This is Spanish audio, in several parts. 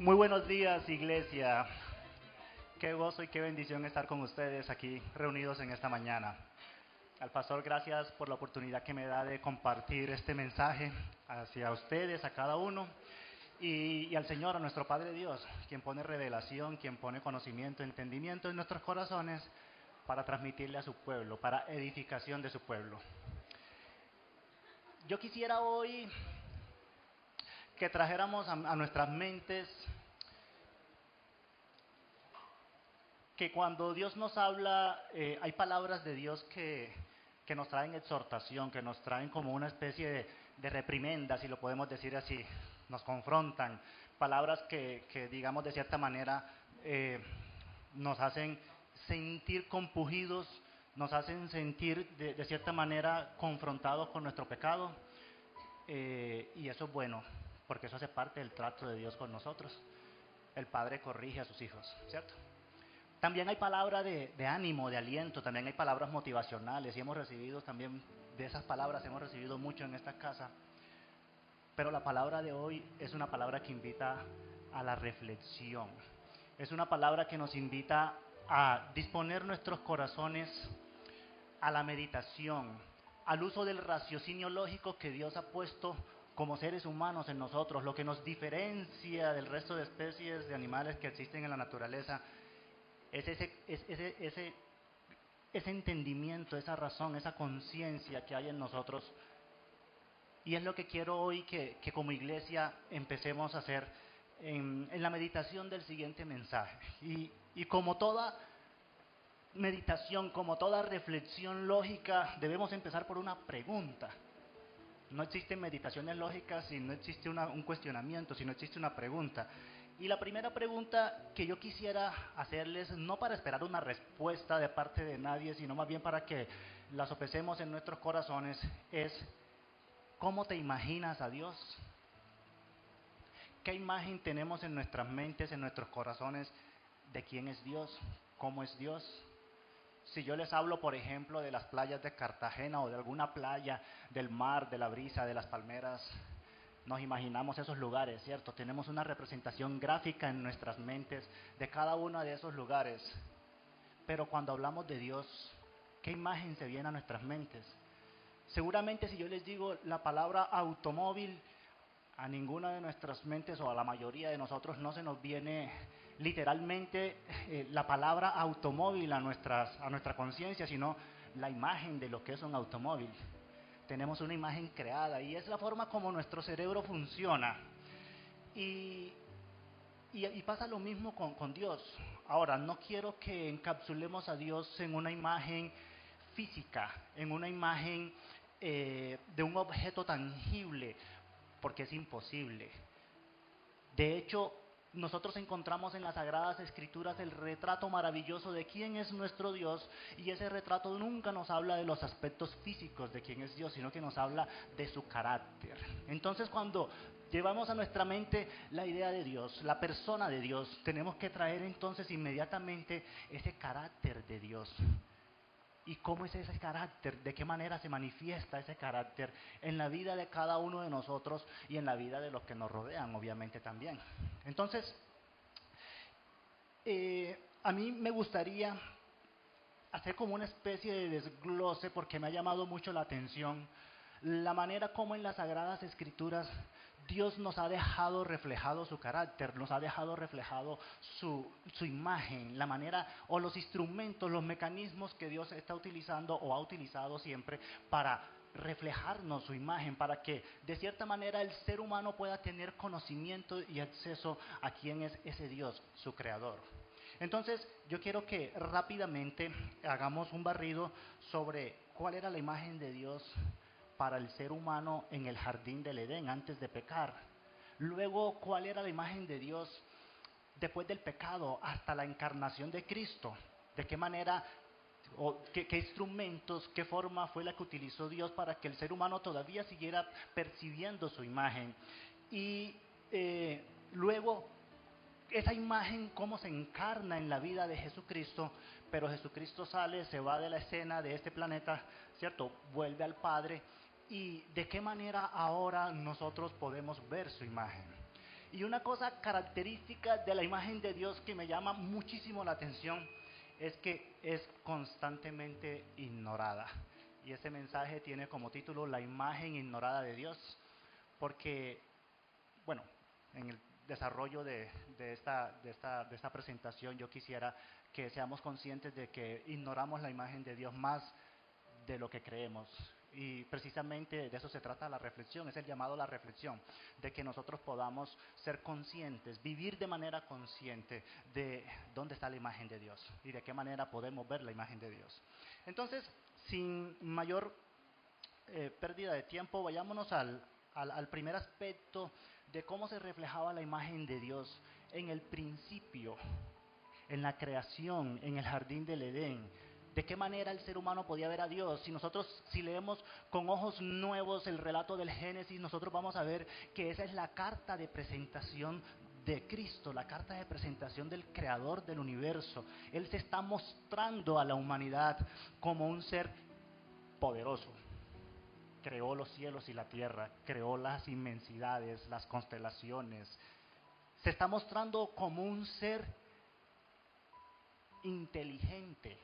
Muy buenos días, iglesia. Qué gozo y qué bendición estar con ustedes aquí reunidos en esta mañana. Al pastor, gracias por la oportunidad que me da de compartir este mensaje hacia ustedes, a cada uno. Y al Señor, a nuestro Padre Dios, quien pone revelación, quien pone conocimiento, entendimiento en nuestros corazones para transmitirle a su pueblo, para edificación de su pueblo. Yo quisiera hoy que trajéramos a nuestras mentes que cuando Dios nos habla, hay palabras de Dios que nos traen exhortación, que nos traen como una especie de reprimenda, si lo podemos decir así, nos confrontan, palabras que digamos de cierta manera, nos hacen sentir compungidos, nos hacen sentir de cierta manera confrontados con nuestro pecado, y eso es bueno, porque eso hace parte del trato de Dios con nosotros. El Padre corrige a sus hijos, ¿cierto? También hay palabras de ánimo, de aliento, también hay palabras motivacionales y hemos recibido también, de esas palabras hemos recibido mucho en esta casa. Pero la palabra de hoy es una palabra que invita a la reflexión. Es una palabra que nos invita a disponer nuestros corazones a la meditación, al uso del raciocinio lógico que Dios ha puesto como seres humanos en nosotros, lo que nos diferencia del resto de especies de animales que existen en la naturaleza. Es ese entendimiento, esa razón, esa conciencia que hay en nosotros. Y es lo que quiero hoy que como iglesia empecemos a hacer en la meditación del siguiente mensaje. Y como toda meditación, como toda reflexión lógica, debemos empezar por una pregunta. No existen meditaciones lógicas si no existe un cuestionamiento, si no existe una pregunta. Y la primera pregunta que yo quisiera hacerles, no para esperar una respuesta de parte de nadie, sino más bien para que la sopesemos en nuestros corazones, es: ¿cómo te imaginas a Dios? ¿Qué imagen tenemos en nuestras mentes, en nuestros corazones de quién es Dios? ¿Cómo es Dios? Si yo les hablo, por ejemplo, de las playas de Cartagena o de alguna playa, del mar, de la brisa, de las palmeras, nos imaginamos esos lugares, ¿cierto? Tenemos una representación gráfica en nuestras mentes de cada uno de esos lugares. Pero cuando hablamos de Dios, ¿qué imagen se viene a nuestras mentes? Seguramente si yo les digo la palabra automóvil, a ninguna de nuestras mentes o a la mayoría de nosotros no se nos viene literalmente la palabra automóvil a nuestra conciencia, sino la imagen de lo que es un automóvil. Tenemos una imagen creada y es la forma como nuestro cerebro funciona. Y pasa lo mismo con Dios. Ahora, no quiero que encapsulemos a Dios en una imagen física, en una imagen de un objeto tangible, porque es imposible. De hecho, nosotros encontramos en las Sagradas Escrituras el retrato maravilloso de quién es nuestro Dios, y ese retrato nunca nos habla de los aspectos físicos de quién es Dios, sino que nos habla de su carácter. Entonces, cuando llevamos a nuestra mente la idea de Dios, la persona de Dios, tenemos que traer entonces inmediatamente ese carácter de Dios. ¿Y cómo es ese carácter? ¿De qué manera se manifiesta ese carácter en la vida de cada uno de nosotros y en la vida de los que nos rodean, obviamente también? Entonces, a mí me gustaría hacer como una especie de desglose, porque me ha llamado mucho la atención la manera como en las Sagradas Escrituras Dios nos ha dejado reflejado su carácter, nos ha dejado reflejado su imagen, la manera o los instrumentos, los mecanismos que Dios está utilizando o ha utilizado siempre para reflejarnos su imagen, para que de cierta manera el ser humano pueda tener conocimiento y acceso a quién es ese Dios, su creador. Entonces, yo quiero que rápidamente hagamos un barrido sobre cuál era la imagen de Dios para el ser humano en el jardín del Edén antes de pecar. Luego, cuál era la imagen de Dios después del pecado hasta la encarnación de Cristo. De qué manera, o qué instrumentos, qué forma fue la que utilizó Dios para que el ser humano todavía siguiera percibiendo su imagen. Y luego, esa imagen cómo se encarna en la vida de Jesucristo, pero Jesucristo sale, se va de la escena de este planeta, ¿cierto? Vuelve al Padre. ¿Y de qué manera ahora nosotros podemos ver su imagen? Y una cosa característica de la imagen de Dios que me llama muchísimo la atención es que es constantemente ignorada. Y ese mensaje tiene como título La imagen ignorada de Dios, porque, bueno, en el desarrollo de esta presentación yo quisiera que seamos conscientes de que ignoramos la imagen de Dios más de lo que creemos. Y precisamente de eso se trata la reflexión, es el llamado a la reflexión, de que nosotros podamos ser conscientes, vivir de manera consciente de dónde está la imagen de Dios y de qué manera podemos ver la imagen de Dios. Entonces, sin mayor pérdida de tiempo, vayámonos al primer aspecto de cómo se reflejaba la imagen de Dios en el principio, en la creación, en el jardín del Edén. ¿De qué manera el ser humano podía ver a Dios? Si leemos con ojos nuevos el relato del Génesis, nosotros vamos a ver que esa es la carta de presentación de Cristo, la carta de presentación del Creador del universo. Él se está mostrando a la humanidad como un ser poderoso. Creó los cielos y la tierra, creó las inmensidades, las constelaciones. Se está mostrando como un ser inteligente.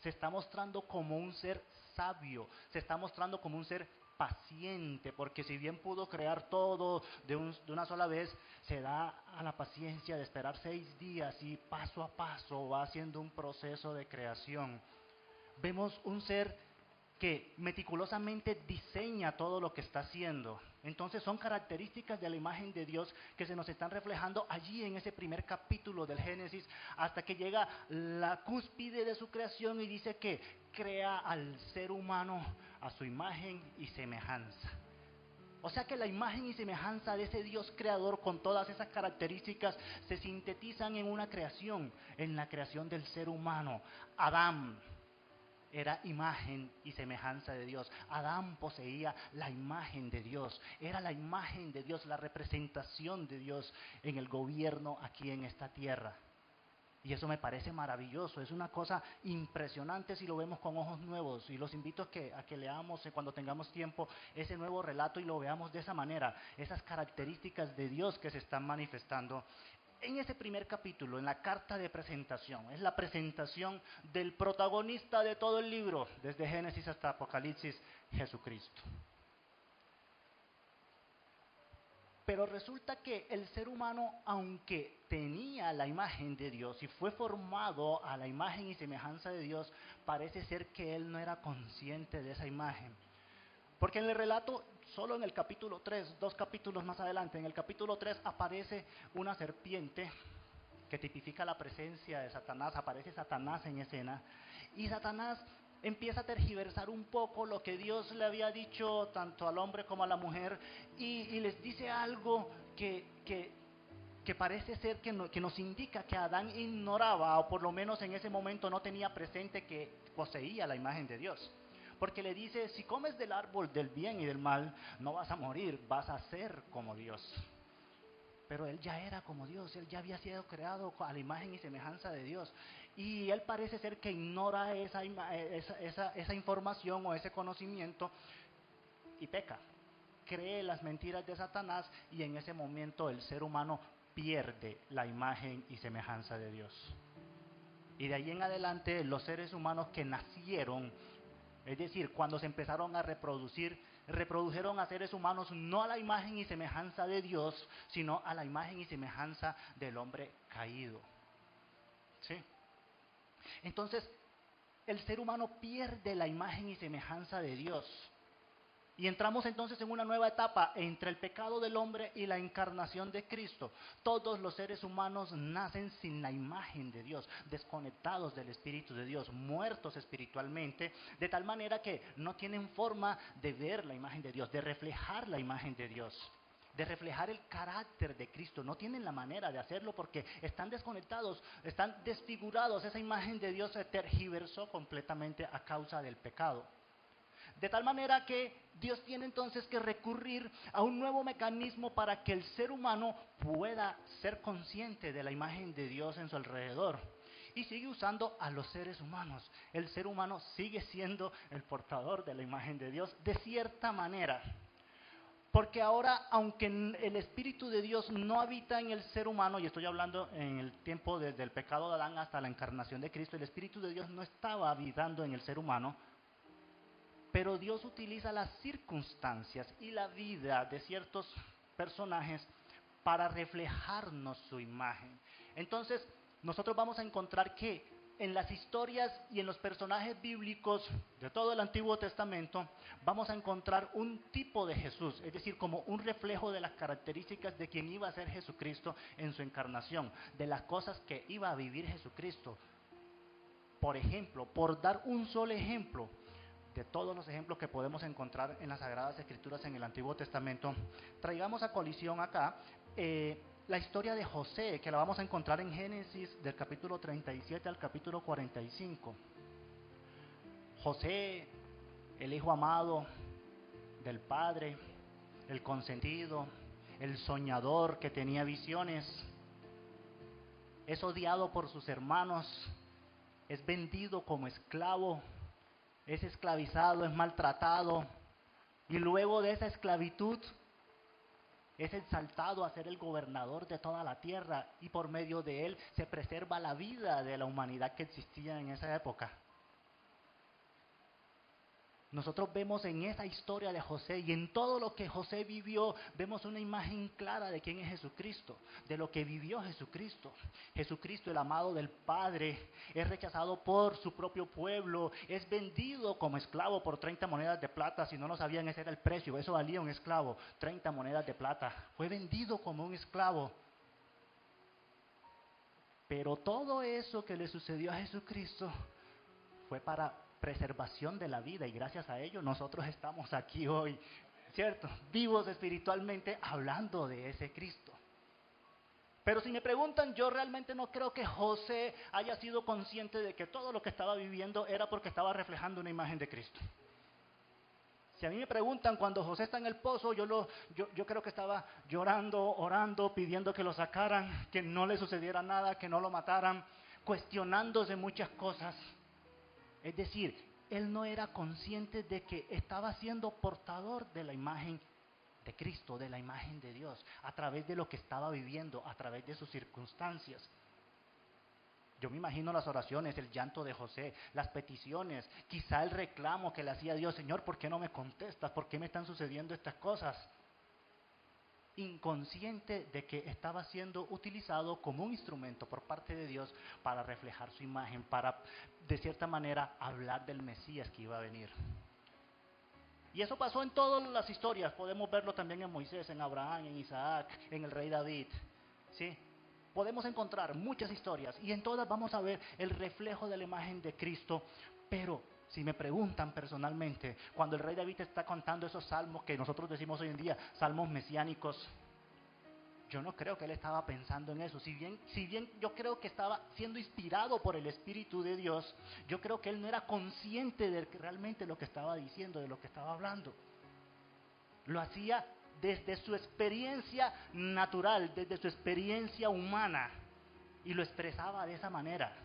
Se está mostrando como un ser sabio, se está mostrando como un ser paciente, porque si bien pudo crear todo de una sola vez, se da a la paciencia de esperar 6 días y paso a paso va haciendo un proceso de creación. Vemos un ser que meticulosamente diseña todo lo que está haciendo. Entonces son características de la imagen de Dios que se nos están reflejando allí en ese primer capítulo del Génesis, hasta que llega la cúspide de su creación y dice que crea al ser humano a su imagen y semejanza. O sea que la imagen y semejanza de ese Dios creador con todas esas características se sintetizan en una creación, en la creación del ser humano. Adán era imagen y semejanza de Dios. Adán poseía la imagen de Dios. Era la imagen de Dios, la representación de Dios en el gobierno aquí en esta tierra. Y eso me parece maravilloso, es una cosa impresionante si lo vemos con ojos nuevos. Y los invito a que leamos cuando tengamos tiempo ese nuevo relato y lo veamos de esa manera. Esas características de Dios que se están manifestando en ese primer capítulo, en la carta de presentación. Es la presentación del protagonista de todo el libro, desde Génesis hasta Apocalipsis, Jesucristo. Pero resulta que el ser humano, aunque tenía la imagen de Dios y fue formado a la imagen y semejanza de Dios, parece ser que él no era consciente de esa imagen. Porque en el relato, solo en el capítulo 3, 2 capítulos más adelante, en el capítulo 3 aparece una serpiente que tipifica la presencia de Satanás, aparece Satanás en escena, y Satanás empieza a tergiversar un poco lo que Dios le había dicho tanto al hombre como a la mujer, y les dice algo que parece ser que nos indica que Adán ignoraba, o por lo menos en ese momento no tenía presente que poseía la imagen de Dios. Porque le dice, si comes del árbol del bien y del mal, no vas a morir, vas a ser como Dios. Pero él ya era como Dios, él ya había sido creado a la imagen y semejanza de Dios. Y él parece ser que ignora esa información o ese conocimiento y peca. Cree las mentiras de Satanás y en ese momento el ser humano pierde la imagen y semejanza de Dios. Y de ahí en adelante los seres humanos que nacieron, es decir, cuando se empezaron a reproducir, reprodujeron a seres humanos no a la imagen y semejanza de Dios, sino a la imagen y semejanza del hombre caído. ¿Sí? Entonces, el ser humano pierde la imagen y semejanza de Dios. Y entramos entonces en una nueva etapa entre el pecado del hombre y la encarnación de Cristo. Todos los seres humanos nacen sin la imagen de Dios, desconectados del Espíritu de Dios, muertos espiritualmente, de tal manera que no tienen forma de ver la imagen de Dios, de reflejar la imagen de Dios, de reflejar el carácter de Cristo. No tienen la manera de hacerlo porque están desconectados, están desfigurados. Esa imagen de Dios se tergiversó completamente a causa del pecado. De tal manera que Dios tiene entonces que recurrir a un nuevo mecanismo para que el ser humano pueda ser consciente de la imagen de Dios en su alrededor. Y sigue usando a los seres humanos. El ser humano sigue siendo el portador de la imagen de Dios de cierta manera. Porque ahora, aunque el Espíritu de Dios no habita en el ser humano, y estoy hablando en el tiempo desde el pecado de Adán hasta la encarnación de Cristo, el Espíritu de Dios no estaba habitando en el ser humano, pero Dios utiliza las circunstancias y la vida de ciertos personajes para reflejarnos su imagen. Entonces, nosotros vamos a encontrar que en las historias y en los personajes bíblicos de todo el Antiguo Testamento, vamos a encontrar un tipo de Jesús, es decir, como un reflejo de las características de quien iba a ser Jesucristo en su encarnación, de las cosas que iba a vivir Jesucristo. Por ejemplo, por dar un solo ejemplo, de todos los ejemplos que podemos encontrar en las Sagradas Escrituras en el Antiguo Testamento, traigamos a colisión acá la historia de José, que la vamos a encontrar en Génesis del capítulo 37 al capítulo 45. José, el hijo amado del Padre, el consentido, el soñador que tenía visiones, es odiado por sus hermanos, es vendido como esclavo, es esclavizado, es maltratado, y luego de esa esclavitud es exaltado a ser el gobernador de toda la tierra, y por medio de él se preserva la vida de la humanidad que existía en esa época. Nosotros vemos en esa historia de José y en todo lo que José vivió, vemos una imagen clara de quién es Jesucristo, de lo que vivió Jesucristo. Jesucristo, el amado del Padre, es rechazado por su propio pueblo, es vendido como esclavo por 30 monedas de plata. Si no lo sabían, ese era el precio, eso valía un esclavo, 30 monedas de plata. Fue vendido como un esclavo. Pero todo eso que le sucedió a Jesucristo fue para preservación de la vida, y gracias a ello nosotros estamos aquí hoy, ¿cierto? Vivos espiritualmente, hablando de ese Cristo. Pero si me preguntan, yo realmente no creo que José haya sido consciente de que todo lo que estaba viviendo era porque estaba reflejando una imagen de Cristo. Si a mí me preguntan, cuando José está en el pozo, yo creo que estaba llorando, orando, pidiendo que lo sacaran, que no le sucediera nada, que no lo mataran, cuestionándose muchas cosas. Es decir, él no era consciente de que estaba siendo portador de la imagen de Cristo, de la imagen de Dios, a través de lo que estaba viviendo, a través de sus circunstancias. Yo me imagino las oraciones, el llanto de José, las peticiones, quizá el reclamo que le hacía a Dios: Señor, ¿por qué no me contestas? ¿Por qué me están sucediendo estas cosas? Inconsciente de que estaba siendo utilizado como un instrumento por parte de Dios para reflejar su imagen, para de cierta manera hablar del Mesías que iba a venir. Y eso pasó en todas las historias. Podemos verlo también en Moisés, en Abraham, en Isaac, en el rey David, ¿sí? Podemos encontrar muchas historias y en todas vamos a ver el reflejo de la imagen de Cristo. Pero si me preguntan personalmente, cuando el rey David está contando esos salmos que nosotros decimos hoy en día, salmos mesiánicos, yo no creo que él estaba pensando en eso. Si bien yo creo que estaba siendo inspirado por el Espíritu de Dios, yo creo que él no era consciente de realmente lo que estaba diciendo, de lo que estaba hablando. Lo hacía desde su experiencia natural, desde su experiencia humana, y lo expresaba de esa manera.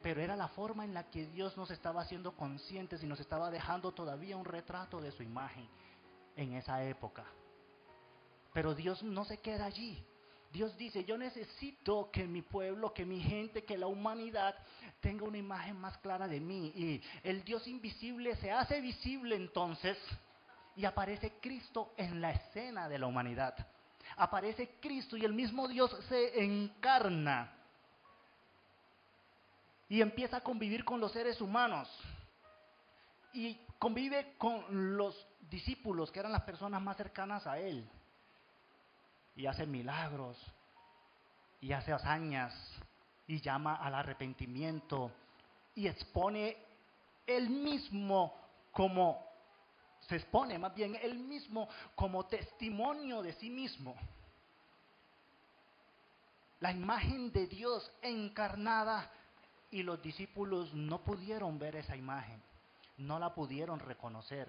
Pero era la forma en la que Dios nos estaba haciendo conscientes y nos estaba dejando todavía un retrato de su imagen en esa época. Pero Dios no se queda allí. Dios dice: yo necesito que mi pueblo, que mi gente, que la humanidad tenga una imagen más clara de mí. Y el Dios invisible se hace visible entonces, y aparece Cristo en la escena de la humanidad. Aparece Cristo y el mismo Dios se encarna y empieza a convivir con los seres humanos. Y convive con los discípulos, que eran las personas más cercanas a él. Y hace milagros, y hace hazañas, y llama al arrepentimiento, y expone él mismo como, se expone más bien él mismo como testimonio de sí mismo. La imagen de Dios encarnada, y los discípulos no pudieron ver esa imagen, no la pudieron reconocer.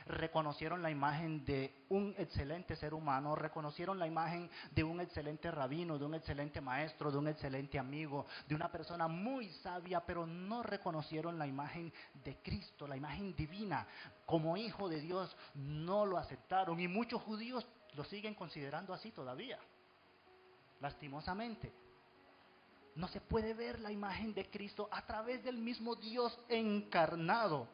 reconocieron la imagen de un excelente ser humano, reconocieron la imagen de un excelente rabino, de un excelente maestro, de un excelente amigo, de una persona muy sabia, pero no reconocieron la imagen de Cristo, la imagen divina. Como hijo de Dios no lo aceptaron y muchos judíos lo siguen considerando así todavía, lastimosamente. No se puede ver la imagen de Cristo a través del mismo Dios encarnado.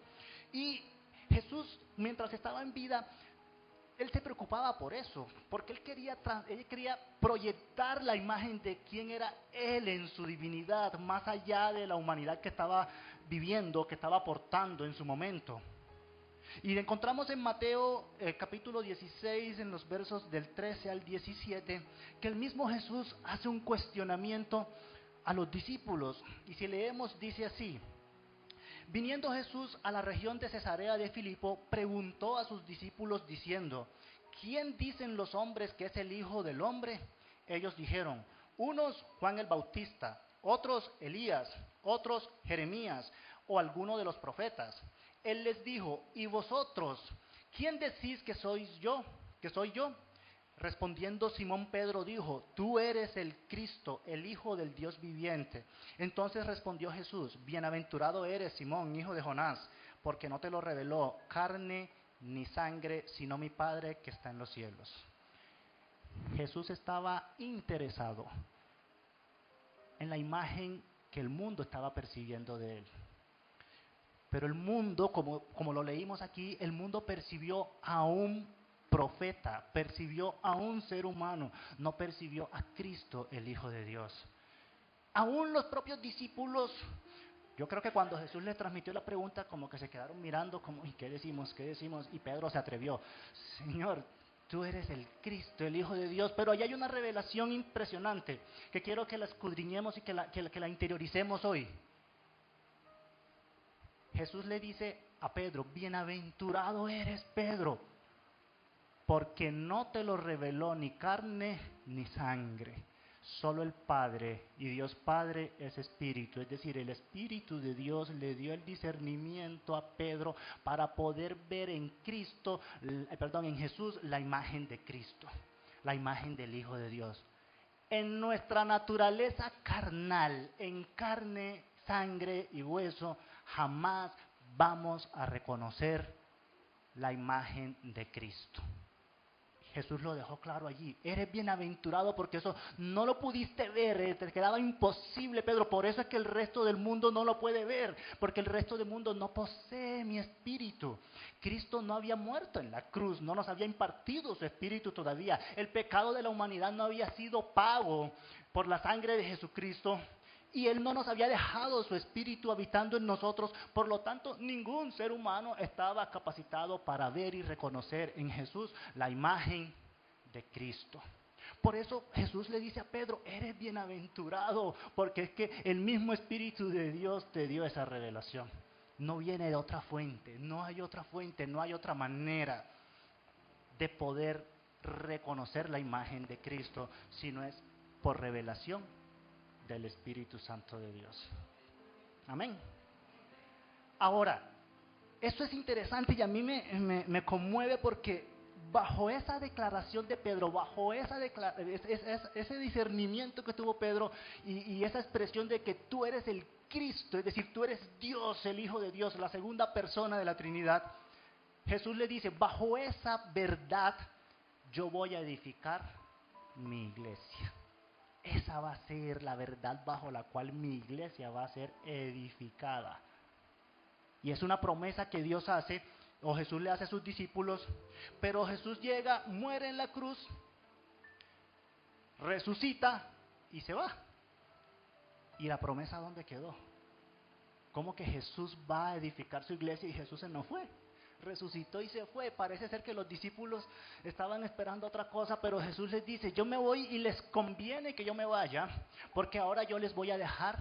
Y Jesús, mientras estaba en vida, Él se preocupaba por eso, porque Él quería proyectar la imagen de quién era Él en su divinidad, más allá de la humanidad que estaba viviendo, que estaba aportando en su momento. Y encontramos en Mateo capítulo 16, en los versos del 13 al 17, que el mismo Jesús hace un cuestionamiento a los discípulos. Y si leemos, dice así: viniendo Jesús a la región de Cesarea de Filipo, preguntó a sus discípulos diciendo: ¿quién dicen los hombres que es el Hijo del Hombre? Ellos dijeron: unos Juan el Bautista, otros Elías, otros Jeremías o alguno de los profetas. Él les dijo: ¿y vosotros? ¿Quién decís que soy yo? Respondiendo Simón Pedro dijo: tú eres el Cristo, el Hijo del Dios viviente. Entonces respondió Jesús: bienaventurado eres, Simón, hijo de Jonás, porque no te lo reveló carne ni sangre, sino mi Padre que está en los cielos. Jesús estaba interesado en la imagen que el mundo estaba percibiendo de él. Pero el mundo, como lo leímos aquí, el mundo percibió a un profeta, percibió a un ser humano, no percibió a Cristo, el Hijo de Dios. Aún los propios discípulos, yo creo que cuando Jesús les transmitió la pregunta, como que se quedaron mirando, como, ¿y qué decimos? ¿Qué decimos? Y Pedro se atrevió: Señor, tú eres el Cristo, el Hijo de Dios. Pero ahí hay una revelación impresionante que quiero que la escudriñemos y que la interioricemos hoy. Jesús le dice a Pedro: bienaventurado eres, Pedro, porque no te lo reveló ni carne ni sangre, solo el Padre. Y Dios Padre es Espíritu, es decir, el Espíritu de Dios le dio el discernimiento a Pedro para poder ver en Jesús la imagen de Cristo, la imagen del Hijo de Dios. En nuestra naturaleza carnal, en carne, sangre y hueso, jamás vamos a reconocer la imagen de Cristo. Jesús lo dejó claro allí: eres bienaventurado porque eso no lo pudiste ver, te quedaba imposible, Pedro. Por eso es que el resto del mundo no lo puede ver, porque el resto del mundo no posee mi espíritu. Cristo no había muerto en la cruz, no nos había impartido su espíritu todavía. El pecado de la humanidad no había sido pago por la sangre de Jesucristo. Y Él no nos había dejado su espíritu habitando en nosotros. Por lo tanto, ningún ser humano estaba capacitado para ver y reconocer en Jesús la imagen de Cristo. Por eso Jesús le dice a Pedro: eres bienaventurado, porque es que el mismo Espíritu de Dios te dio esa revelación. No viene de otra fuente, no hay otra fuente, no hay otra manera de poder reconocer la imagen de Cristo, sino es por revelación del Espíritu Santo de Dios. Amén. Ahora, esto es interesante y a mí me conmueve, porque bajo esa declaración de Pedro, bajo ese discernimiento que tuvo Pedro y esa expresión de que tú eres el Cristo, es decir, tú eres Dios, el Hijo de Dios, la segunda persona de la Trinidad, Jesús le dice: bajo esa verdad yo voy a edificar mi iglesia. Esa va a ser la verdad bajo la cual mi iglesia va a ser edificada. Y es una promesa que Dios hace, o Jesús le hace a sus discípulos. Pero Jesús llega, muere en la cruz, resucita y se va. ¿Y la promesa dónde quedó? ¿Cómo que Jesús va a edificar su iglesia y Jesús se nos fue? Resucitó y se fue. Parece ser que los discípulos estaban esperando otra cosa, pero Jesús les dice: yo me voy y les conviene que yo me vaya, porque ahora yo les voy a dejar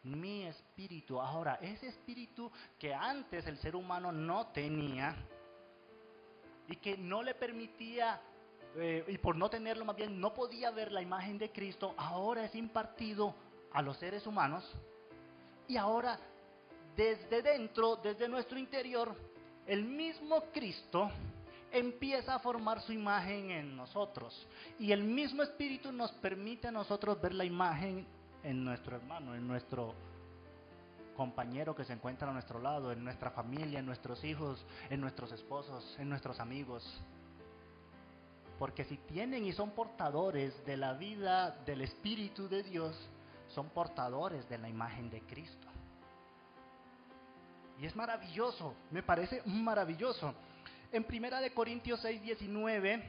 mi espíritu. Ahora, ese espíritu que antes el ser humano no tenía y que no le permitía, y por no tenerlo más bien no podía ver la imagen de Cristo, ahora es impartido a los seres humanos. Y ahora desde dentro, desde nuestro interior, el mismo Cristo empieza a formar su imagen en nosotros. Y el mismo Espíritu nos permite a nosotros ver la imagen en nuestro hermano, en nuestro compañero que se encuentra a nuestro lado, en nuestra familia, en nuestros hijos, en nuestros esposos, en nuestros amigos. Porque si tienen y son portadores de la vida del Espíritu de Dios, son portadores de la imagen de Cristo. Y es maravilloso, me parece maravilloso. En 1 Corintios 6:19,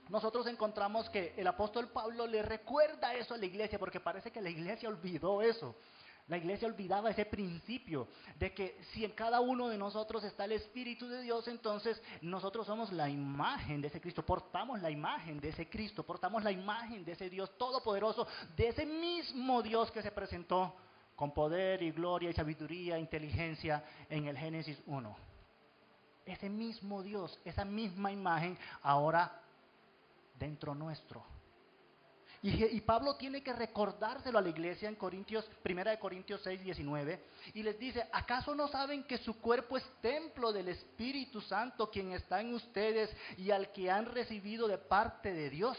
nosotros encontramos que el apóstol Pablo le recuerda eso a la iglesia, porque parece que la iglesia olvidó eso. La iglesia olvidaba ese principio de que si en cada uno de nosotros está el Espíritu de Dios, entonces nosotros somos la imagen de ese Cristo, portamos la imagen de ese Cristo, portamos la imagen de ese Dios todopoderoso, de ese mismo Dios que se presentó con poder y gloria y sabiduría e inteligencia en el Génesis 1. Ese mismo Dios, esa misma imagen ahora dentro nuestro. Y Pablo tiene que recordárselo a la iglesia en Corintios, 1 Corintios 6:19, y les dice: ¿acaso no saben que su cuerpo es templo del Espíritu Santo, quien está en ustedes y al que han recibido de parte de Dios?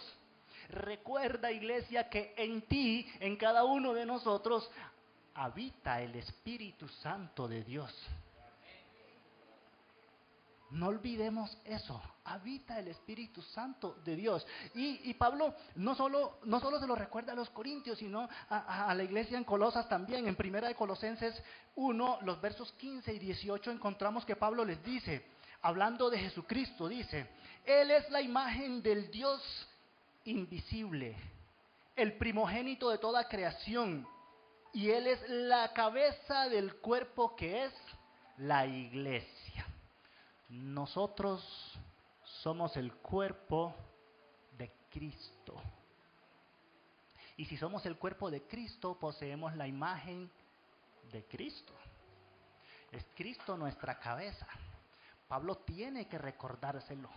Recuerda, iglesia, que en ti, en cada uno de nosotros, habita el Espíritu Santo de Dios. No olvidemos eso, habita el Espíritu Santo de Dios. Y Pablo no solo se lo recuerda a los corintios, sino a la iglesia en Colosas también. En 1 Colosenses 1, los versos 15 y 18, encontramos que Pablo les dice, hablando de Jesucristo, dice: Él es la imagen del Dios invisible, el primogénito de toda creación, y Él es la cabeza del cuerpo que es la iglesia. Nosotros somos el cuerpo de Cristo. Y si somos el cuerpo de Cristo, poseemos la imagen de Cristo. Es Cristo nuestra cabeza. Pablo tiene que recordárselo.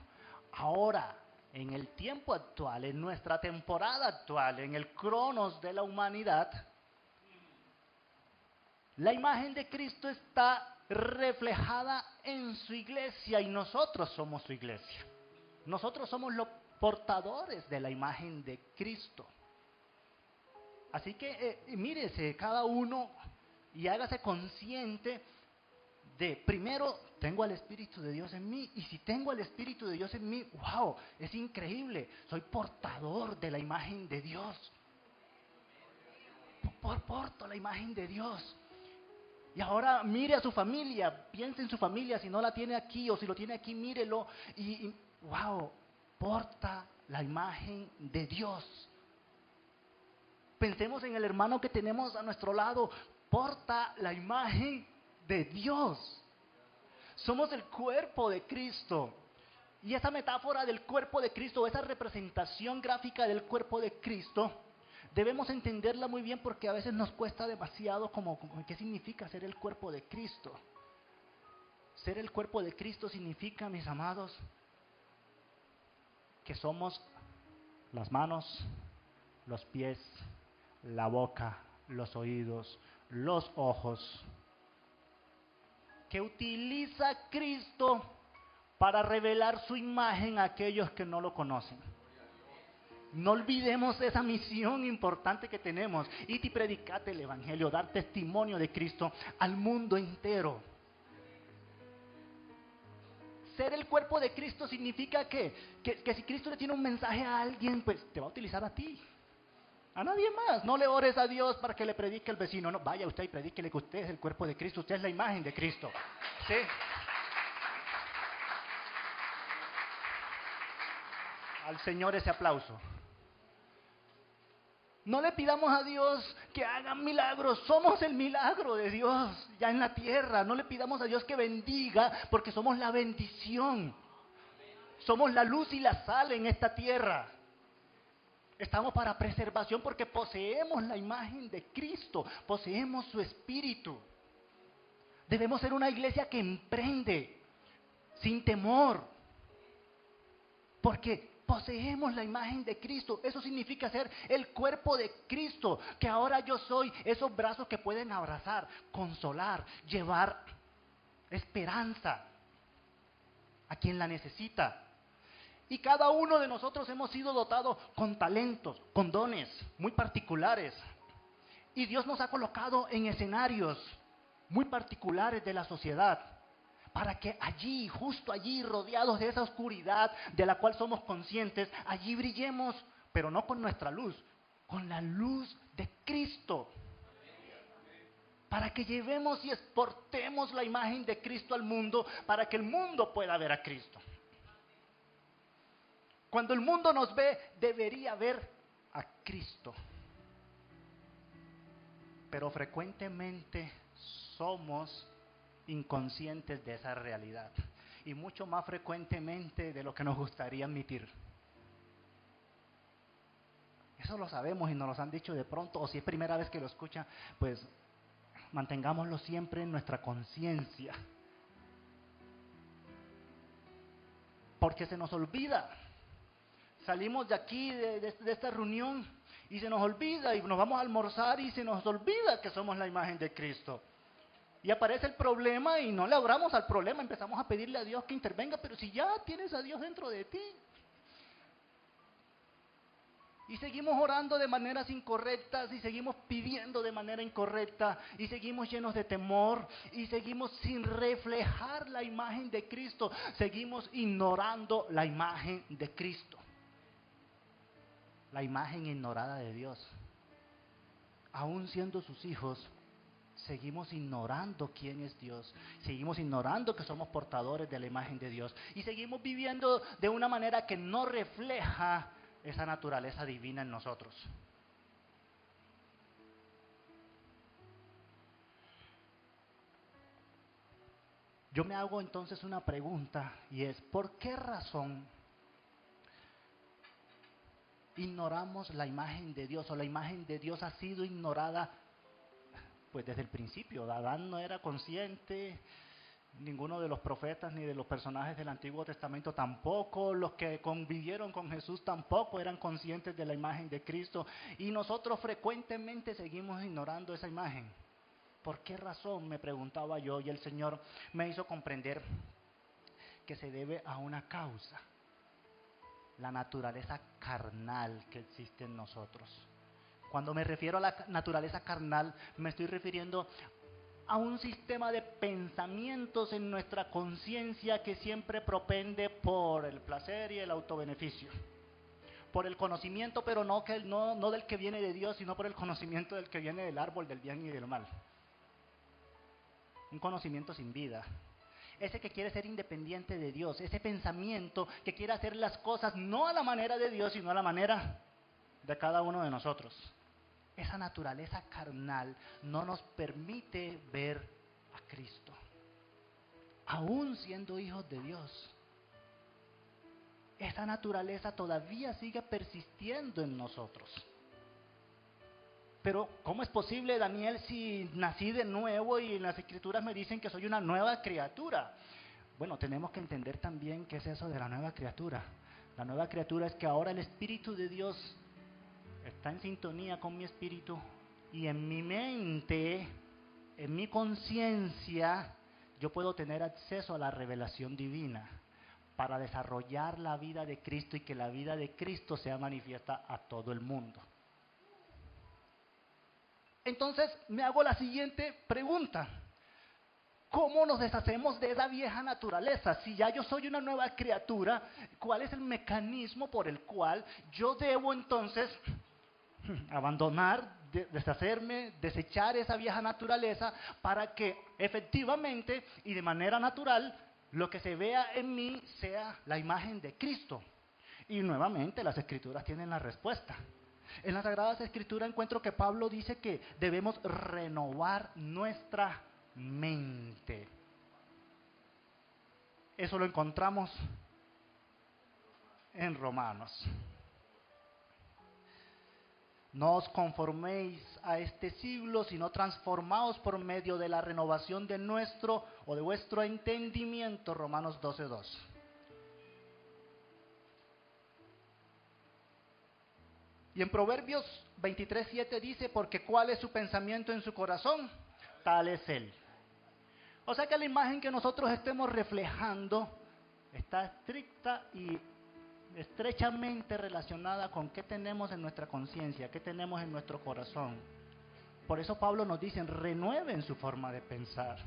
Ahora, en el tiempo actual, en nuestra temporada actual, en el cronos de la humanidad, la imagen de Cristo está reflejada en su iglesia y nosotros somos su iglesia. Nosotros somos los portadores de la imagen de Cristo. Así que mírese cada uno y hágase consciente de, primero, tengo al Espíritu de Dios en mí, y si tengo al Espíritu de Dios en mí, wow, es increíble, soy portador de la imagen de Dios. Porto la imagen de Dios. Y ahora mire a su familia, piense en su familia, si no la tiene aquí o si lo tiene aquí, mírelo y wow, porta la imagen de Dios. Pensemos en el hermano que tenemos a nuestro lado, porta la imagen de Dios. Somos el cuerpo de Cristo. Y esa metáfora del cuerpo de Cristo, esa representación gráfica del cuerpo de Cristo, debemos entenderla muy bien porque a veces nos cuesta demasiado como qué significa ser el cuerpo de Cristo. Ser el cuerpo de Cristo significa, mis amados, que somos las manos, los pies, la boca, los oídos, los ojos, que utiliza Cristo para revelar su imagen a aquellos que no lo conocen. No olvidemos esa misión importante que tenemos. Y predicate el Evangelio, dar testimonio de Cristo al mundo entero. Ser el cuerpo de Cristo significa que si Cristo le tiene un mensaje a alguien, pues te va a utilizar a ti. A nadie más. No le ores a Dios para que le predique al vecino. No, vaya usted y predíquele que usted es el cuerpo de Cristo. Usted es la imagen de Cristo. ¿Sí? Al Señor ese aplauso. No le pidamos a Dios que haga milagros, somos el milagro de Dios ya en la tierra. No le pidamos a Dios que bendiga, porque somos la bendición. Somos la luz y la sal en esta tierra. Estamos para preservación porque poseemos la imagen de Cristo, poseemos su espíritu. Debemos ser una iglesia que emprende sin temor, porque poseemos la imagen de Cristo. Eso significa ser el cuerpo de Cristo, que ahora yo soy esos brazos que pueden abrazar, consolar, llevar esperanza. a quien la necesita. Y cada uno de nosotros hemos sido dotados con talentos, con dones muy particulares. Y Dios nos ha colocado en escenarios muy particulares de la sociedad, para que allí, justo allí, rodeados de esa oscuridad de la cual somos conscientes, allí brillemos, pero no con nuestra luz, con la luz de Cristo. Para que llevemos y exportemos la imagen de Cristo al mundo, para que el mundo pueda ver a Cristo. Cuando el mundo nos ve, debería ver a Cristo. Pero frecuentemente somos inconscientes de esa realidad. Y mucho más frecuentemente de lo que nos gustaría admitir. Eso lo sabemos y nos lo han dicho de pronto, o si es primera vez que lo escuchan, pues mantengámoslo siempre en nuestra conciencia. Porque se nos olvida. Salimos de aquí, de esta reunión, y se nos olvida, y nos vamos a almorzar y se nos olvida que somos la imagen de Cristo. Y aparece el problema y no le oramos al problema, empezamos a pedirle a Dios que intervenga, pero si ya tienes a Dios dentro de ti. Y seguimos orando de maneras incorrectas, y seguimos pidiendo de manera incorrecta, y seguimos llenos de temor, y seguimos sin reflejar la imagen de Cristo, seguimos ignorando la imagen de Cristo. La imagen ignorada de Dios. Aún siendo sus hijos, seguimos ignorando quién es Dios, seguimos ignorando que somos portadores de la imagen de Dios, y seguimos viviendo de una manera que no refleja esa naturaleza divina en nosotros. Yo me hago entonces una pregunta, y es: ¿por qué razón ignoramos la imagen de Dios, o la imagen de Dios ha sido ignorada pues desde el principio? Adán no era consciente, ninguno de los profetas ni de los personajes del Antiguo Testamento tampoco, los que convivieron con Jesús tampoco eran conscientes de la imagen de Cristo, y nosotros frecuentemente seguimos ignorando esa imagen. ¿Por qué razón?, me preguntaba yo, y el Señor me hizo comprender que se debe a una causa: la naturaleza carnal que existe en nosotros. Cuando me refiero a la naturaleza carnal, me estoy refiriendo a un sistema de pensamientos en nuestra conciencia que siempre propende por el placer y el autobeneficio, por el conocimiento, pero no del que viene de Dios, sino por el conocimiento del que viene del árbol del bien y del mal. Un conocimiento sin vida. Ese que quiere ser independiente de Dios, ese pensamiento que quiere hacer las cosas no a la manera de Dios, sino a la manera de cada uno de nosotros. Esa naturaleza carnal no nos permite ver a Cristo, aún siendo hijos de Dios. Esa naturaleza todavía sigue persistiendo en nosotros. Pero ¿cómo es posible, Daniel, si nací de nuevo y en las Escrituras me dicen que soy una nueva criatura? Bueno, tenemos que entender también qué es eso de la nueva criatura. La nueva criatura es que ahora el Espíritu de Dios está en sintonía con mi espíritu, y en mi mente, en mi conciencia, yo puedo tener acceso a la revelación divina para desarrollar la vida de Cristo y que la vida de Cristo sea manifiesta a todo el mundo. Entonces me hago la siguiente pregunta: ¿cómo nos deshacemos de esa vieja naturaleza? Si ya yo soy una nueva criatura, ¿cuál es el mecanismo por el cual yo debo entonces abandonar, deshacerme, desechar esa vieja naturaleza para que efectivamente y de manera natural lo que se vea en mí sea la imagen de Cristo? Y nuevamente las Escrituras tienen la respuesta. En las Sagradas Escrituras encuentro que Pablo dice que debemos renovar nuestra mente. Eso lo encontramos en Romanos. No os conforméis a este siglo, sino transformaos por medio de la renovación de nuestro o de vuestro entendimiento. Romanos 12:2. Y en Proverbios 23:7 dice: porque cuál es su pensamiento en su corazón, tal es él. O sea que la imagen que nosotros estemos reflejando está estricta y estrechamente relacionada con qué tenemos en nuestra conciencia, qué tenemos en nuestro corazón. Por eso Pablo nos dice, renueven su forma de pensar.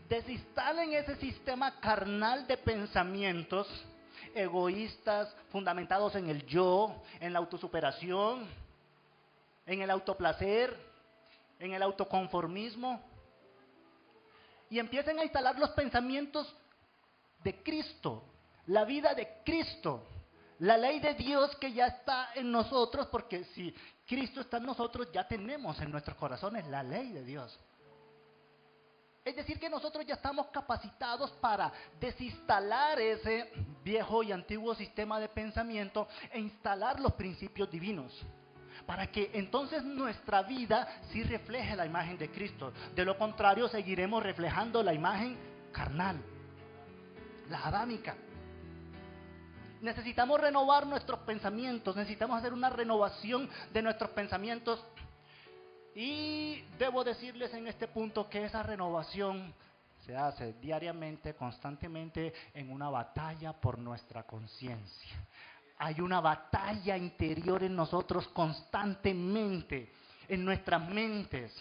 Desinstalen ese sistema carnal de pensamientos egoístas, fundamentados en el yo, en la autosuperación, en el autoplacer, en el autoconformismo. Y empiecen a instalar los pensamientos de Cristo, la vida de Cristo, la ley de Dios que ya está en nosotros, porque si Cristo está en nosotros, ya tenemos en nuestros corazones la ley de Dios. Es decir, que nosotros ya estamos capacitados para desinstalar ese viejo y antiguo sistema de pensamiento e instalar los principios divinos, para que entonces nuestra vida sí refleje la imagen de Cristo. De lo contrario, seguiremos reflejando la imagen carnal, la adámica. Necesitamos renovar nuestros pensamientos, necesitamos hacer una renovación de nuestros pensamientos. Y debo decirles en este punto que esa renovación se hace diariamente, constantemente, en una batalla por nuestra conciencia. Hay una batalla interior en nosotros constantemente, en nuestras mentes.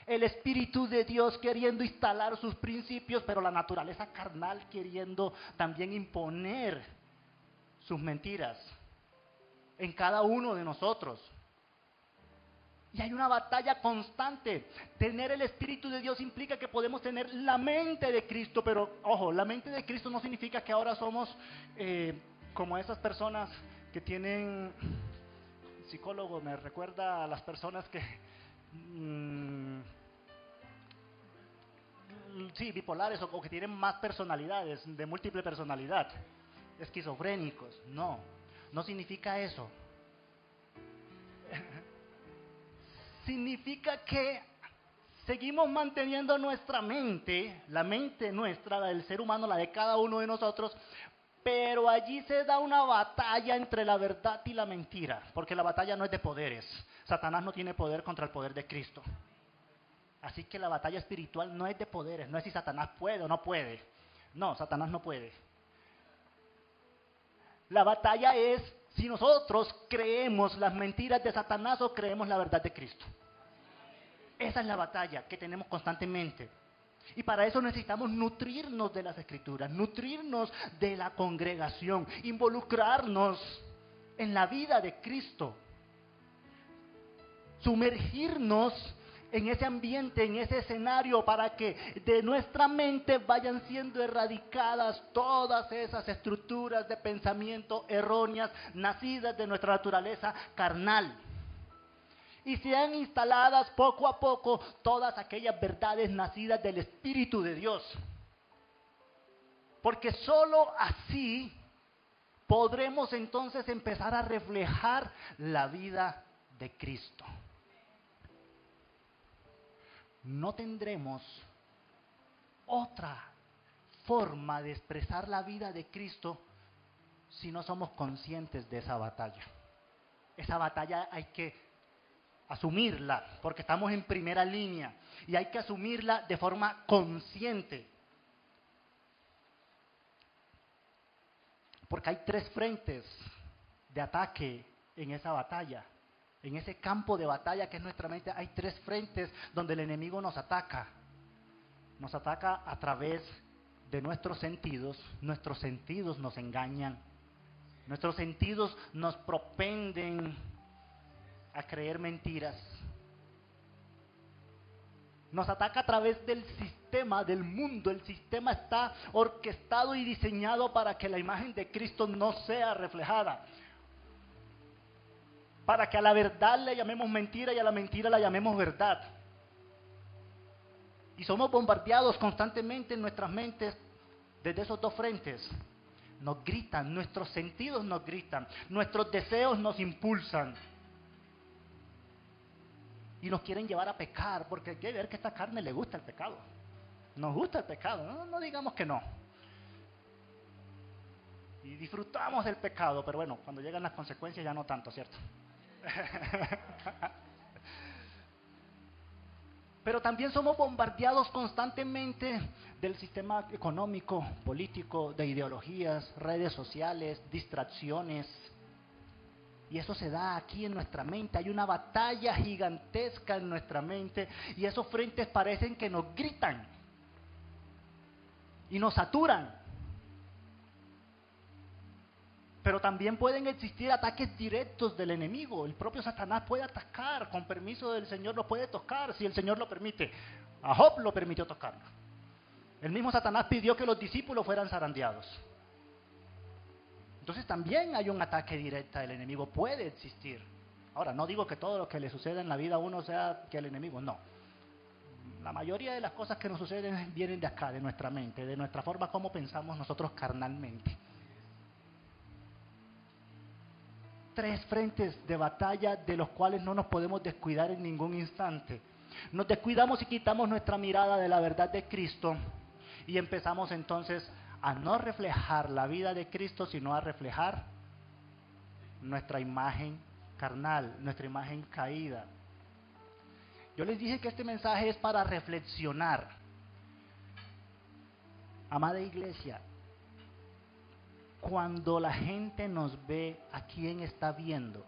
El Espíritu de Dios queriendo instalar sus principios, pero la naturaleza carnal queriendo también imponer sus mentiras en cada uno de nosotros. Y hay una batalla constante. Tener el Espíritu de Dios implica que podemos tener la mente de Cristo, pero ojo, la mente de Cristo no significa que ahora somos como esas personas que tienen, psicólogo me recuerda a las personas que, sí, bipolares o que tienen más personalidades, de múltiple personalidad, esquizofrénicos. No significa eso. Significa que seguimos manteniendo nuestra mente, la mente nuestra, la del ser humano, la de cada uno de nosotros, pero allí se da una batalla entre la verdad y la mentira, porque la batalla no es de poderes. Satanás no tiene poder contra el poder de Cristo. Así que la batalla espiritual no es de poderes, no es si Satanás puede o no puede. No, Satanás no puede. La batalla es si nosotros creemos las mentiras de Satanás o creemos la verdad de Cristo. Esa es la batalla que tenemos constantemente. Y para eso necesitamos nutrirnos de las Escrituras, nutrirnos de la congregación, involucrarnos en la vida de Cristo, sumergirnos en ese ambiente, en ese escenario, para que de nuestra mente vayan siendo erradicadas todas esas estructuras de pensamiento erróneas, nacidas de nuestra naturaleza carnal. Y sean instaladas poco a poco todas aquellas verdades nacidas del Espíritu de Dios. Porque sólo así podremos entonces empezar a reflejar la vida de Cristo. No tendremos otra forma de expresar la vida de Cristo si no somos conscientes de esa batalla. Esa batalla hay que asumirla, porque estamos en primera línea y hay que asumirla de forma consciente. Porque hay 3 frentes de ataque en esa batalla. En ese campo de batalla que es nuestra mente, hay 3 frentes donde el enemigo nos ataca. Nos ataca a través de nuestros sentidos nos engañan. Nuestros sentidos nos propenden a creer mentiras. Nos ataca a través del sistema, del mundo. El sistema está orquestado y diseñado para que la imagen de Cristo no sea reflejada. Para que a la verdad le llamemos mentira y a la mentira la llamemos verdad. Y somos bombardeados constantemente en nuestras mentes desde esos 2 frentes. Nos gritan, nuestros sentidos nos gritan, nuestros deseos nos impulsan. Y nos quieren llevar a pecar, porque hay que ver que a esta carne le gusta el pecado. Nos gusta el pecado, no digamos que no. Y disfrutamos del pecado, pero bueno, cuando llegan las consecuencias ya no tanto, ¿cierto? Pero también somos bombardeados constantemente del sistema económico, político, de ideologías, redes sociales, distracciones. Y eso se da aquí en nuestra mente. Hay una batalla gigantesca en nuestra mente y esos frentes parecen que nos gritan y nos saturan. Pero también pueden existir ataques directos del enemigo. El propio Satanás puede atacar, con permiso del Señor lo puede tocar, si el Señor lo permite. A Job lo permitió tocarlo. El mismo Satanás pidió que los discípulos fueran zarandeados. Entonces también hay un ataque directo del enemigo, puede existir. Ahora, no digo que todo lo que le sucede en la vida a uno sea que el enemigo, no. La mayoría de las cosas que nos suceden vienen de acá, de nuestra mente, de nuestra forma como pensamos nosotros carnalmente. 3 frentes de batalla de los cuales no nos podemos descuidar en ningún instante. Nos descuidamos y quitamos nuestra mirada de la verdad de Cristo y empezamos entonces a no reflejar la vida de Cristo, sino a reflejar nuestra imagen carnal, nuestra imagen caída. Yo les dije que este mensaje es para reflexionar. Amada iglesia, cuando la gente nos ve, ¿a quién está viendo?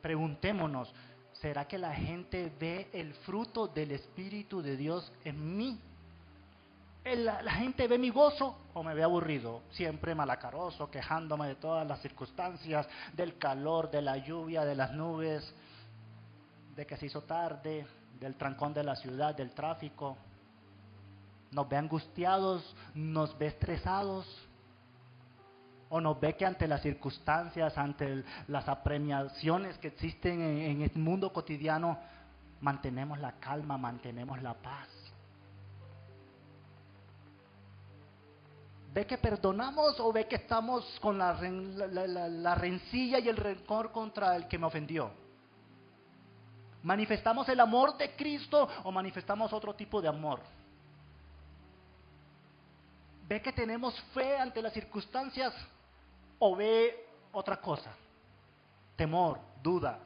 Preguntémonos, ¿será que la gente ve el fruto del Espíritu de Dios en mí? ¿La gente ve mi gozo o me ve aburrido? Siempre malacaroso, quejándome de todas las circunstancias, del calor, de la lluvia, de las nubes, de que se hizo tarde, del trancón de la ciudad, del tráfico. Nos ve angustiados, nos ve estresados, o nos ve que ante las circunstancias, ante las apremiaciones que existen en el mundo cotidiano, mantenemos la calma, mantenemos la paz. ¿Ve que perdonamos o ve que estamos con la rencilla y el rencor contra el que me ofendió? ¿Manifestamos el amor de Cristo o manifestamos otro tipo de amor? ¿Ve que tenemos fe ante las circunstancias o ve otra cosa? Temor, duda.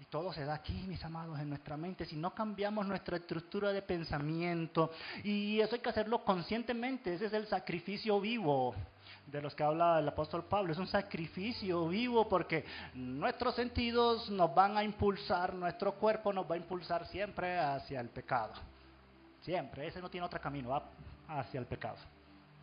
Y todo se da aquí, mis amados, en nuestra mente. Si no cambiamos nuestra estructura de pensamiento, y eso hay que hacerlo conscientemente, ese es el sacrificio vivo de los que habla el apóstol Pablo. Es un sacrificio vivo porque nuestros sentidos nos van a impulsar, nuestro cuerpo nos va a impulsar siempre hacia el pecado. Siempre, ese no tiene otro camino, va hacia el pecado.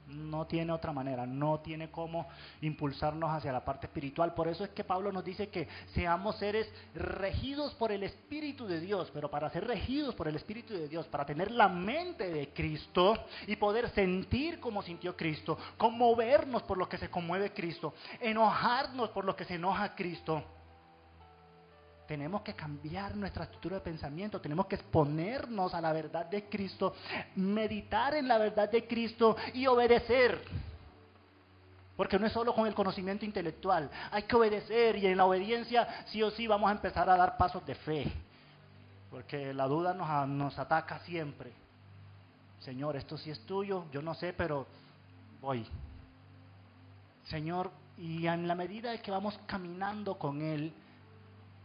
No tiene otra manera, no tiene cómo impulsarnos hacia la parte espiritual. Por eso es que Pablo nos dice que seamos seres regidos por el Espíritu de Dios. Pero para ser regidos por el Espíritu de Dios, para tener la mente de Cristo y poder sentir como sintió Cristo, conmovernos por lo que se conmueve Cristo, enojarnos por lo que se enoja Cristo, tenemos que cambiar nuestra estructura de pensamiento, tenemos que exponernos a la verdad de Cristo, meditar en la verdad de Cristo y obedecer. Porque no es solo con el conocimiento intelectual, hay que obedecer, y en la obediencia sí o sí vamos a empezar a dar pasos de fe. Porque la duda nos ataca siempre. Señor, esto sí es tuyo, yo no sé, pero voy. Señor, y en la medida de que vamos caminando con Él,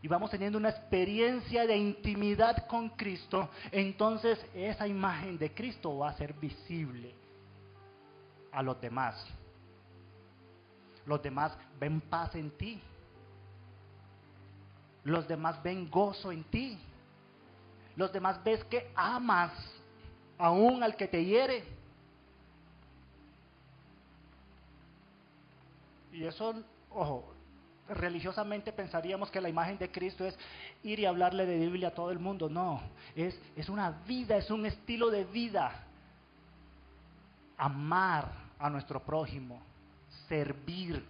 y vamos teniendo una experiencia de intimidad con Cristo, entonces esa imagen de Cristo va a ser visible a los demás. Los demás ven paz en ti. Los demás ven gozo en ti. Los demás ves que amas aún al que te hiere. Y eso, ojo, religiosamente pensaríamos que la imagen de Cristo es ir y hablarle de Biblia a todo el mundo. No, es una vida, es un estilo de vida. Amar a nuestro prójimo, servir,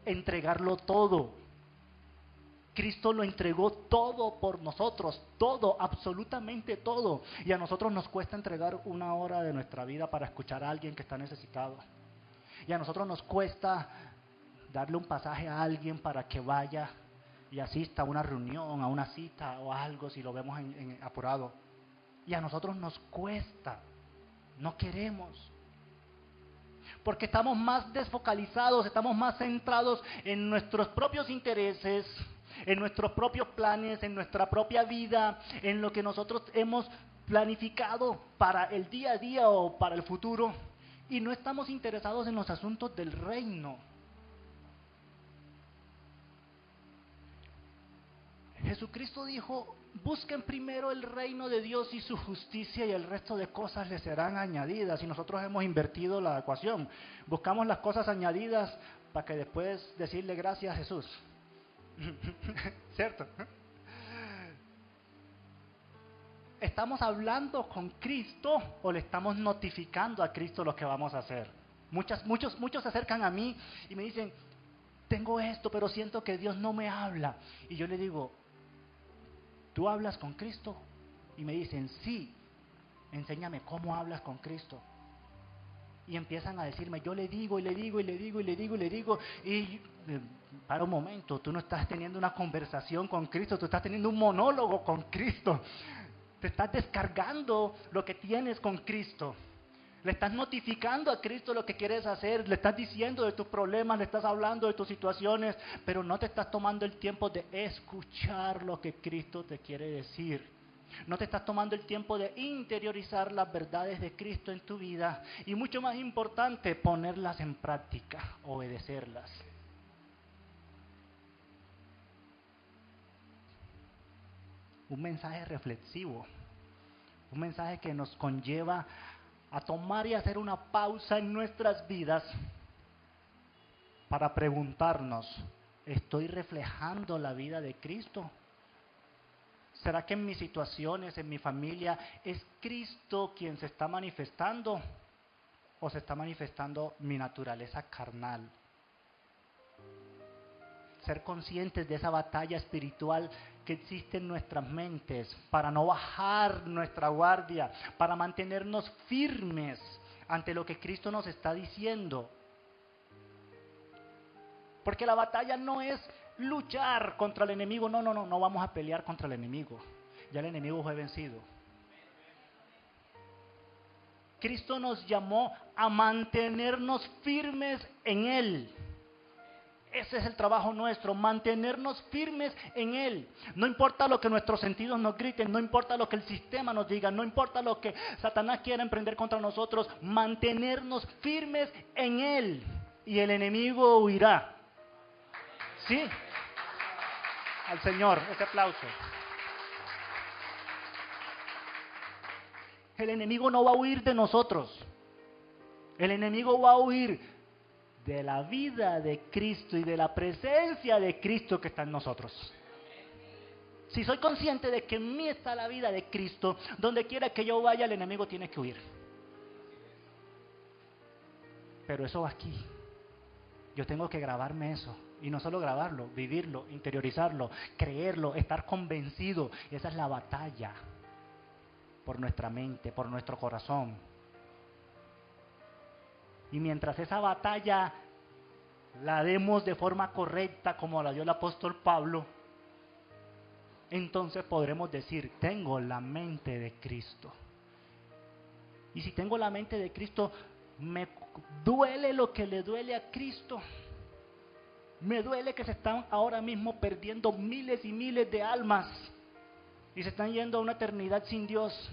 entregarlo todo. Cristo lo entregó todo por nosotros, todo, absolutamente todo. Y a nosotros nos cuesta entregar 1 hora de nuestra vida para escuchar a alguien que está necesitado. Y a nosotros nos cuesta darle un pasaje a alguien para que vaya y asista a una reunión, a una cita o algo, si lo vemos apurado. Y a nosotros nos cuesta, no queremos. Porque estamos más desfocalizados, estamos más centrados en nuestros propios intereses, en nuestros propios planes, en nuestra propia vida, en lo que nosotros hemos planificado para el día a día o para el futuro, y no estamos interesados en los asuntos del reino. Jesucristo dijo: busquen primero el reino de Dios y su justicia, y el resto de cosas les serán añadidas. Y nosotros hemos invertido la ecuación. Buscamos las cosas añadidas para que después decirle gracias a Jesús. ¿Cierto? ¿Estamos hablando con Cristo o le estamos notificando a Cristo lo que vamos a hacer? Muchos se acercan a mí y me dicen: tengo esto, pero siento que Dios no me habla. Y yo le digo: ¿tú hablas con Cristo? Y me dicen: sí. Enséñame cómo hablas con Cristo. Y empiezan a decirme: yo le digo, y le digo, y le digo, y le digo, y le digo. Y para un momento, tú no estás teniendo una conversación con Cristo, tú estás teniendo un monólogo con Cristo. Te estás descargando lo que tienes con Cristo. Le estás notificando a Cristo lo que quieres hacer, le estás diciendo de tus problemas, le estás hablando de tus situaciones, pero no te estás tomando el tiempo de escuchar lo que Cristo te quiere decir. No te estás tomando el tiempo de interiorizar las verdades de Cristo en tu vida, y mucho más importante, ponerlas en práctica, obedecerlas. Un mensaje reflexivo, un mensaje que nos conlleva a tomar y hacer una pausa en nuestras vidas para preguntarnos: ¿estoy reflejando la vida de Cristo? ¿Será que en mis situaciones, en mi familia, es Cristo quien se está manifestando o se está manifestando mi naturaleza carnal? Ser conscientes de esa batalla espiritual que existe en nuestras mentes, para no bajar nuestra guardia, para mantenernos firmes ante lo que Cristo nos está diciendo. Porque la batalla no es luchar contra el enemigo, no vamos a pelear contra el enemigo. Ya el enemigo fue vencido. Cristo nos llamó a mantenernos firmes en Él. Ese es el trabajo nuestro, mantenernos firmes en Él. No importa lo que nuestros sentidos nos griten, no importa lo que el sistema nos diga, no importa lo que Satanás quiera emprender contra nosotros, mantenernos firmes en Él, y el enemigo huirá. ¿Sí? Al Señor, ese aplauso. El enemigo no va a huir de nosotros. El enemigo va a huir de la vida de Cristo y de la presencia de Cristo que está en nosotros. Si soy consciente de que en mí está la vida de Cristo, donde quiera que yo vaya, el enemigo tiene que huir. Pero eso va aquí. Yo tengo que grabarme eso. Y no solo grabarlo, vivirlo, interiorizarlo, creerlo, estar convencido. Esa es la batalla por nuestra mente, por nuestro corazón. Y mientras esa batalla la demos de forma correcta, como la dio el apóstol Pablo, entonces podremos decir: tengo la mente de Cristo. Y si tengo la mente de Cristo, me duele lo que le duele a Cristo. Me duele que se están ahora mismo perdiendo miles y miles de almas y se están yendo a una eternidad sin Dios,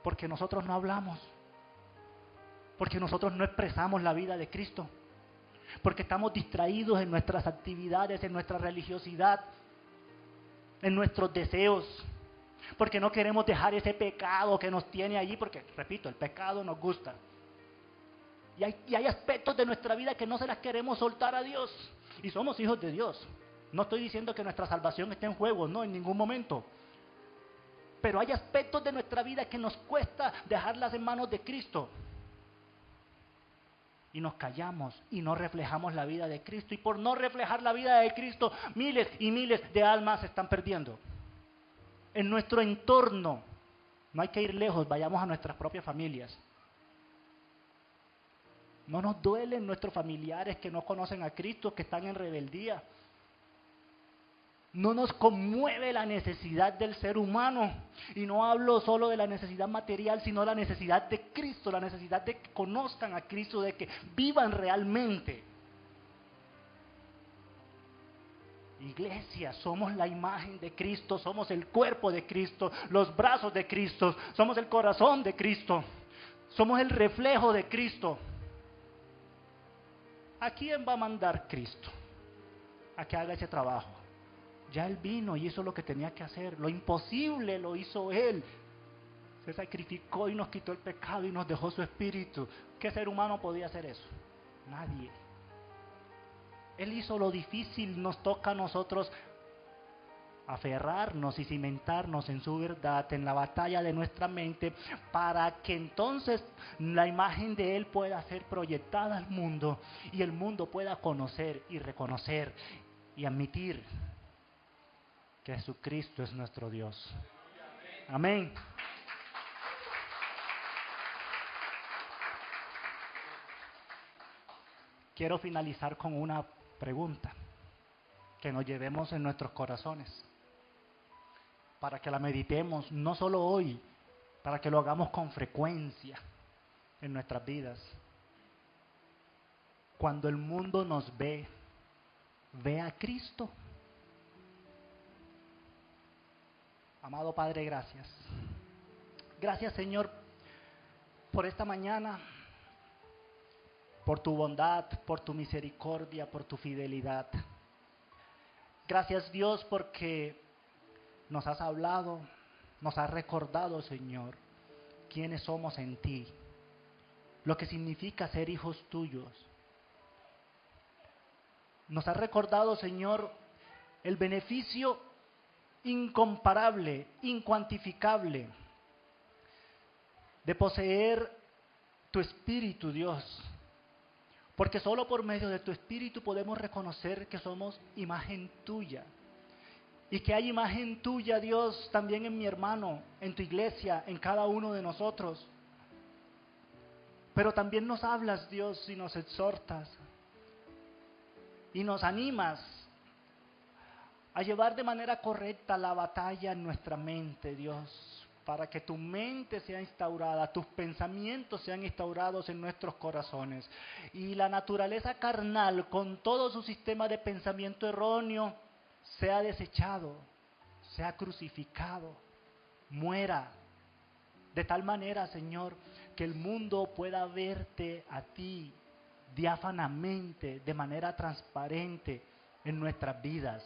porque nosotros no hablamos, porque nosotros no expresamos la vida de Cristo, porque estamos distraídos en nuestras actividades, en nuestra religiosidad, en nuestros deseos, porque no queremos dejar ese pecado que nos tiene allí, porque, repito, el pecado nos gusta. Y hay aspectos de nuestra vida que no se las queremos soltar a Dios. Y somos hijos de Dios. No estoy diciendo que nuestra salvación esté en juego, no, en ningún momento. Pero hay aspectos de nuestra vida que nos cuesta dejarlas en manos de Cristo. Y nos callamos y no reflejamos la vida de Cristo. Y por no reflejar la vida de Cristo, miles y miles de almas se están perdiendo. En nuestro entorno, no hay que ir lejos, vayamos a nuestras propias familias. No nos duelen nuestros familiares que no conocen a Cristo, que están en rebeldía. No nos conmueve la necesidad del ser humano. Y no hablo solo de la necesidad material, sino la necesidad de Cristo, la necesidad de que conozcan a Cristo, de que vivan realmente. iglesia, somos la imagen de Cristo, somos el cuerpo de Cristo, los brazos de Cristo, somos el corazón de Cristo, somos el reflejo de Cristo. ¿A quién va a mandar Cristo a que haga ese trabajo? Ya Él vino y hizo lo que tenía que hacer. Lo imposible lo hizo Él. Se sacrificó y nos quitó el pecado y nos dejó su espíritu. ¿Qué ser humano podía hacer eso? Nadie. Él hizo lo difícil, nos toca a nosotros aferrarnos y cimentarnos en su verdad, en la batalla de nuestra mente, para que entonces la imagen de Él pueda ser proyectada al mundo y el mundo pueda conocer y reconocer y admitir que Jesucristo es nuestro Dios. Amén. Quiero finalizar con una pregunta que nos llevemos en nuestros corazones, para que la meditemos no solo hoy, para que lo hagamos con frecuencia en nuestras vidas. Cuando el mundo nos ve, ¿ve a Cristo? Amado Padre, gracias. Gracias, Señor, por esta mañana, por tu bondad, por tu misericordia, por tu fidelidad. Gracias, Dios, porque nos has hablado, nos has recordado, Señor, quiénes somos en ti, lo que significa ser hijos tuyos. Nos has recordado, Señor, el beneficio incomparable, incuantificable de poseer tu Espíritu, Dios. Porque solo por medio de tu Espíritu podemos reconocer que somos imagen tuya. Y que hay imagen tuya, Dios, también en mi hermano, en tu iglesia, en cada uno de nosotros. Pero también nos hablas, Dios, y nos exhortas. Y nos animas a llevar de manera correcta la batalla en nuestra mente, Dios. Para que tu mente sea instaurada, tus pensamientos sean instaurados en nuestros corazones. Y la naturaleza carnal, con todo su sistema de pensamiento erróneo, sea desechado, sea crucificado, muera. De tal manera, Señor, que el mundo pueda verte a ti diáfanamente, de manera transparente en nuestras vidas.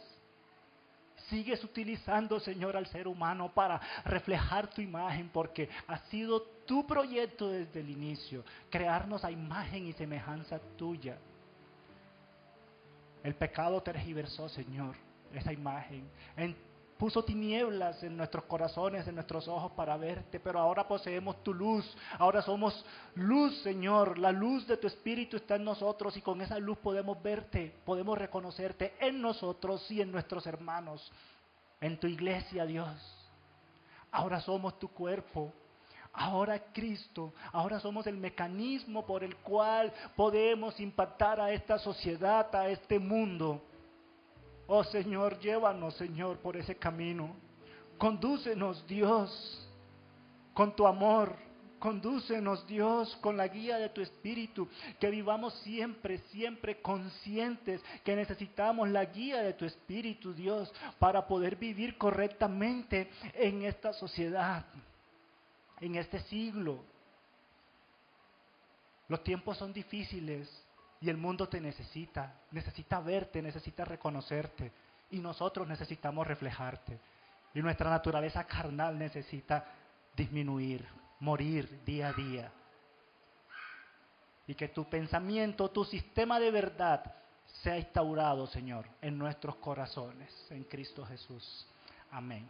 Sigues utilizando, Señor, al ser humano para reflejar tu imagen, porque ha sido tu proyecto desde el inicio, crearnos a imagen y semejanza tuya. El pecado tergiversó, Señor, esa imagen. Puso tinieblas en nuestros corazones, en nuestros ojos para verte, pero ahora poseemos tu luz. Ahora somos luz, Señor. La luz de tu Espíritu está en nosotros y con esa luz podemos verte, podemos reconocerte en nosotros y en nuestros hermanos, en tu iglesia, Dios. Ahora somos tu cuerpo. Ahora Cristo, ahora somos el mecanismo por el cual podemos impactar a esta sociedad, a este mundo. Oh Señor, llévanos, Señor, por ese camino. Condúcenos, Dios, con tu amor. Condúcenos, Dios, con la guía de tu Espíritu. Que vivamos siempre, siempre conscientes que necesitamos la guía de tu Espíritu, Dios, para poder vivir correctamente en esta sociedad, en este siglo. Los tiempos son difíciles. Y el mundo te necesita verte, necesita reconocerte. Y nosotros necesitamos reflejarte. Y nuestra naturaleza carnal necesita disminuir, morir día a día. Y que tu pensamiento, tu sistema de verdad sea instaurado, Señor, en nuestros corazones, en Cristo Jesús. Amén.